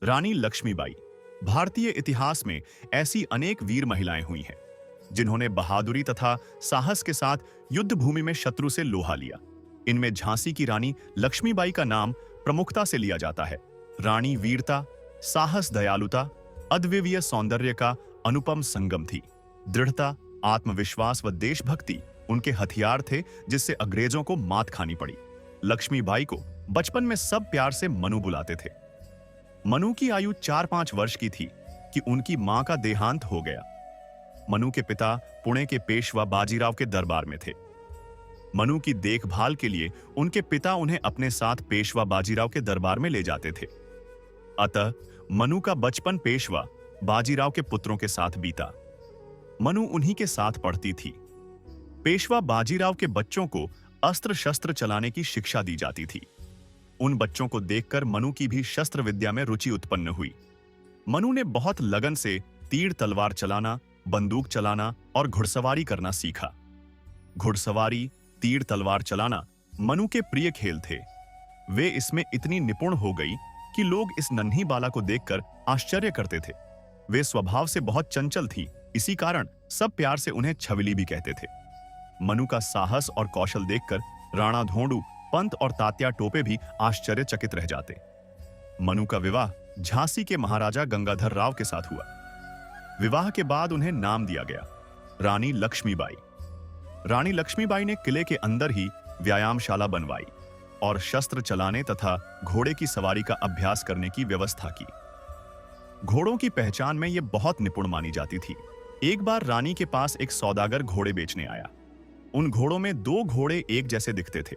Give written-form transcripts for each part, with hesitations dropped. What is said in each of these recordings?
रानी लक्ष्मीबाई। भारतीय इतिहास में ऐसी अनेक वीर महिलाएं हुई हैं जिन्होंने बहादुरी तथा साहस के साथ युद्ध भूमि में शत्रु से लोहा लिया। इनमें झांसी की रानी लक्ष्मीबाई का नाम प्रमुखता से लिया जाता है। रानी वीरता, साहस, दयालुता, अद्वितीय सौंदर्य का अनुपम संगम थी। दृढ़ता, आत्मविश्वास व देशभक्ति उनके हथियार थे जिससे अंग्रेजों को मात खानी पड़ी। लक्ष्मीबाई को बचपन में सब प्यार से मनु बुलाते थे। मनु की आयु 4-5 वर्ष की थी कि उनकी मां का देहांत हो गया। मनु के पिता पुणे के पेशवा बाजीराव के दरबार में थे। मनु की देखभाल के लिए उनके पिता उन्हें अपने साथ पेशवा बाजीराव के दरबार में ले जाते थे। अतः मनु का बचपन पेशवा बाजीराव के पुत्रों के साथ बीता। मनु उन्हीं के साथ पढ़ती थी। पेशवा बाजीराव के बच्चों को अस्त्र शस्त्र चलाने की शिक्षा दी जाती थी। उन बच्चों को देखकर मनु की भी शस्त्र विद्या में रुचि उत्पन्न हुई। मनु ने बहुत लगन से तीर तलवार चलाना, बंदूक चलाना और घुड़सवारी करना सीखा। घुड़सवारी, तीर तलवार चलाना मनु के प्रिय खेल थे। वे इसमें इतनी निपुण हो गई कि लोग इस नन्ही बाला को देखकर आश्चर्य करते थे। वे स्वभाव से बहुत चंचल थी, इसी कारण सब प्यार से उन्हें छविली भी कहते थे। मनु का साहस और कौशल देखकर राणा धोंडू, पंत और तात्या टोपे भी आश्चर्यचकित रह जाते। मनु का विवाह झांसी के महाराजा गंगाधर राव के साथ हुआ। विवाह के बाद उन्हें नाम दिया गया रानी लक्ष्मीबाई। रानी लक्ष्मीबाई ने किले के अंदर ही व्यायामशाला बनवाई और शस्त्र चलाने तथा घोड़े की सवारी का अभ्यास करने की व्यवस्था की। घोड़ों की पहचान में यह बहुत निपुण मानी जाती थी। एक बार रानी के पास एक सौदागर घोड़े बेचने आया। उन घोड़ों में 2 घोड़े एक जैसे दिखते थे।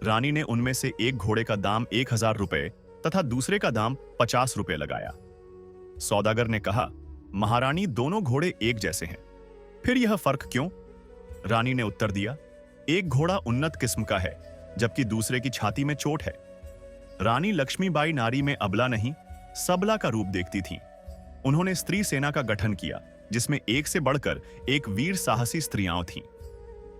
रानी ने उनमें से एक घोड़े का दाम 1000 रुपए तथा दूसरे का दाम 50 रुपए लगाया। सौदागर ने कहा, महारानी, दोनों घोड़े एक जैसे हैं, फिर यह फर्क क्यों? रानी ने उत्तर दिया, एक घोड़ा उन्नत किस्म का है जबकि दूसरे की छाती में चोट है। रानी लक्ष्मीबाई नारी में अबला नहीं, सबला का रूप देखती थीं। उन्होंने स्त्री सेना का गठन किया जिसमें एक से बढ़कर एक वीर साहसी स्त्रियां थीं।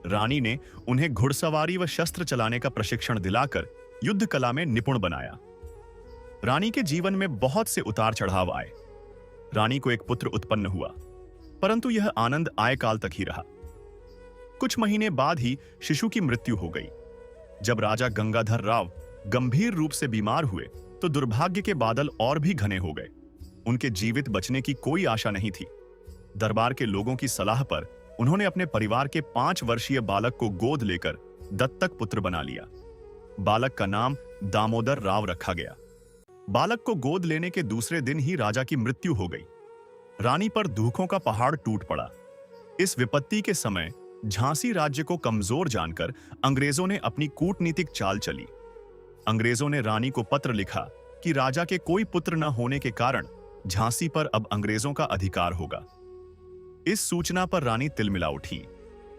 रानी ने उन्हें घुड़सवारी व शस्त्र चलाने का प्रशिक्षण दिलाकर युद्ध कला में निपुण बनाया। रानी के जीवन में बहुत से उतार चढ़ाव आए। रानी को एक पुत्र उत्पन्न हुआ, परंतु यह आनंद आय काल तक ही रहा। कुछ महीने बाद ही शिशु की मृत्यु हो गई। जब राजा गंगाधर राव गंभीर रूप से बीमार हुए तो दुर्भाग्य के बादल और भी घने हो गए। उनके जीवित बचने की कोई आशा नहीं थी। दरबार के लोगों की सलाह पर उन्होंने अपने परिवार के 5 वर्षीय बालक को गोद लेकर दत्तक पुत्र बना लिया। बालक का नाम दामोदर राव रखा गया। बालक को गोद लेने के दूसरे दिन ही राजा की मृत्यु हो गई। रानी पर दुखों का पहाड़ टूट पड़ा। इस विपत्ति के समय झांसी राज्य को कमजोर जानकर अंग्रेजों ने अपनी कूटनीतिक चाल चली। अंग्रेजों ने रानी को पत्र लिखा कि राजा के कोई पुत्र न होने के कारण झांसी पर अब अंग्रेजों का अधिकार होगा। इस सूचना पर रानी तिलमिला उठी।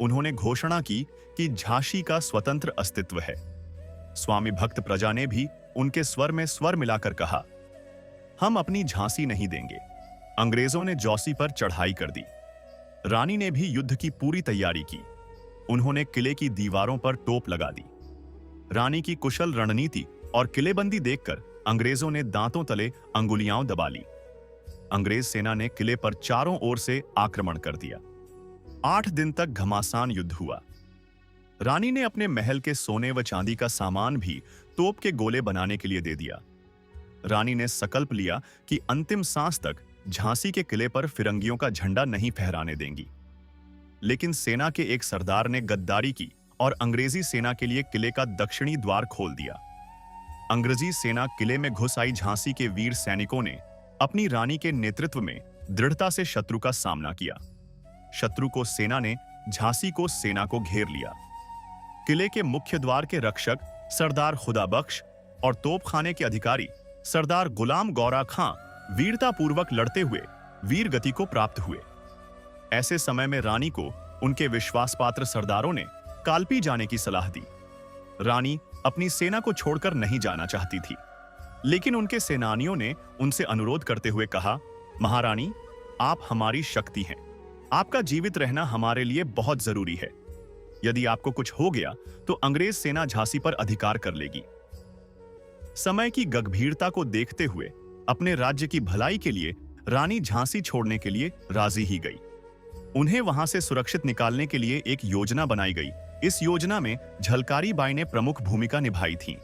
उन्होंने घोषणा की कि झांसी का स्वतंत्र अस्तित्व है। स्वामी भक्त प्रजा ने भी उनके स्वर में स्वर मिलाकर कहा, हम अपनी झांसी नहीं देंगे। अंग्रेजों ने जौसी पर चढ़ाई कर दी। रानी ने भी युद्ध की पूरी तैयारी की। उन्होंने किले की दीवारों पर टोप लगा दी। रानी की कुशल रणनीति और किलेबंदी देखकर अंग्रेजों ने दांतों तले अंगुलियां दबा ली। अंग्रेज सेना ने किले पर चारों ओर से आक्रमण कर दिया। 8 दिन तक घमासान युद्ध हुआ। रानी ने अपने महल के सोने व चांदी का सामान भी तोप के गोले बनाने के लिए दे दिया। रानी ने संकल्प लिया कि अंतिम सांस तक झांसी के किले पर फिरंगियों का झंडा नहीं फहराने देंगी। लेकिन सेना के एक सरदार ने गद्दारी की और अंग्रेजी सेना के लिए किले का दक्षिणी द्वार खोल दिया। अंग्रेजी सेना किले में घुस आई। झांसी के वीर सैनिकों ने अपनी रानी के नेतृत्व में दृढ़ता से शत्रु का सामना किया। शत्रु को सेना ने, झांसी को सेना को घेर लिया। किले के मुख्य द्वार के रक्षक सरदार खुदाबख्श और तोपखाने के अधिकारी सरदार गुलाम गौरा खां वीरतापूर्वक लड़ते हुए वीर गति को प्राप्त हुए। ऐसे समय में रानी को उनके विश्वासपात्र सरदारों ने कालपी जाने की सलाह दी। रानी अपनी सेना को छोड़कर नहीं जाना चाहती थी, लेकिन उनके सेनानियों ने उनसे अनुरोध करते हुए कहा, महारानी, आप हमारी शक्ति हैं। आपका जीवित रहना हमारे लिए बहुत जरूरी है। यदि आपको कुछ हो गया तो अंग्रेज सेना झांसी पर अधिकार कर लेगी। समय की गंभीरता को देखते हुए अपने राज्य की भलाई के लिए रानी झांसी छोड़ने के लिए राजी ही गई। उन्हें वहां से सुरक्षित निकालने के लिए एक योजना बनाई गई। इस योजना में झलकारी बाई ने प्रमुख भूमिका निभाई थी।